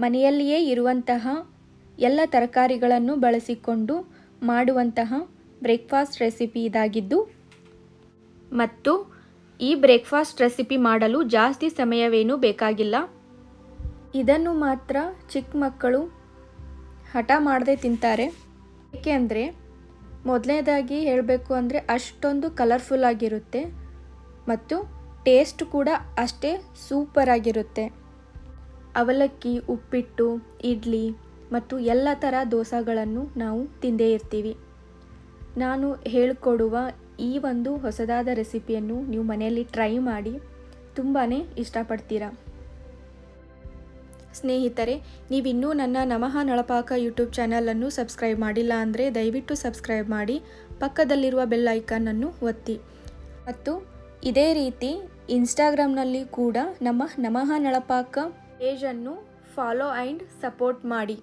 ಮನೆಯಲ್ಲಿಯೇ ಇರುವಂತಹ ಎಲ್ಲ ತರಕಾರಿಗಳನ್ನು ಬಳಸಿಕೊಂಡು ಮಾಡುವಂತಹ ಬ್ರೇಕ್ಫಾಸ್ಟ್ ರೆಸಿಪಿ ಇದಾಗಿದ್ದು, ಮತ್ತು ಈ ಬ್ರೇಕ್ಫಾಸ್ಟ್ ರೆಸಿಪಿ ಮಾಡಲು ಜಾಸ್ತಿ ಸಮಯವೇನೂ ಬೇಕಾಗಿಲ್ಲ. ಇದನ್ನು ಮಾತ್ರ ಚಿಕ್ಕ ಮಕ್ಕಳು ಹಠ ಮಾಡದೆ ತಿಂತಾರೆ. ಏಕೆಂದರೆ ಮೊದಲನೇದಾಗಿ ಹೇಳಬೇಕು ಅಂದರೆ ಅಷ್ಟೊಂದು ಕಲರ್ಫುಲ್ ಆಗಿರುತ್ತೆ ಮತ್ತು ಟೇಸ್ಟ್ ಕೂಡ ಅಷ್ಟೇ ಸೂಪರ್ ಆಗಿರುತ್ತೆ. ಅವಲಕ್ಕಿ, ಉಪ್ಪಿಟ್ಟು, ಇಡ್ಲಿ ಮತ್ತು ಎಲ್ಲ ಥರ ದೋಸೆಗಳನ್ನು ನಾವು ತಿಂದೇ ಇರ್ತೀವಿ. ನಾನು ಹೇಳಿಕೊಡುವ ಈ ಒಂದು ಹೊಸದಾದ ರೆಸಿಪಿಯನ್ನು ನೀವು ಮನೆಯಲ್ಲಿ ಟ್ರೈ ಮಾಡಿ ತುಂಬಾ ಇಷ್ಟಪಡ್ತೀರಾ. ಸ್ನೇಹಿತರೆ, ನೀವಿನ್ನೂ ನನ್ನ ನಮಃ ನಳಪಾಕ ಯೂಟ್ಯೂಬ್ ಚಾನಲನ್ನು ಸಬ್ಸ್ಕ್ರೈಬ್ ಮಾಡಿಲ್ಲ ಅಂದರೆ ದಯವಿಟ್ಟು ಸಬ್ಸ್ಕ್ರೈಬ್ ಮಾಡಿ, ಪಕ್ಕದಲ್ಲಿರುವ ಬೆಲ್ ಐಕಾನನ್ನು ಒತ್ತಿ. ಮತ್ತು ಇದೇ ರೀತಿ ಇನ್ಸ್ಟಾಗ್ರಾಮ್ನಲ್ಲಿ ಕೂಡ ನಮ್ಮ ನಮಃ ನಳಪಾಕ ಪೇಜನ್ನು ಫಾಲೋ ಆ್ಯಂಡ್ ಸಪೋರ್ಟ್ ಮಾಡಿ.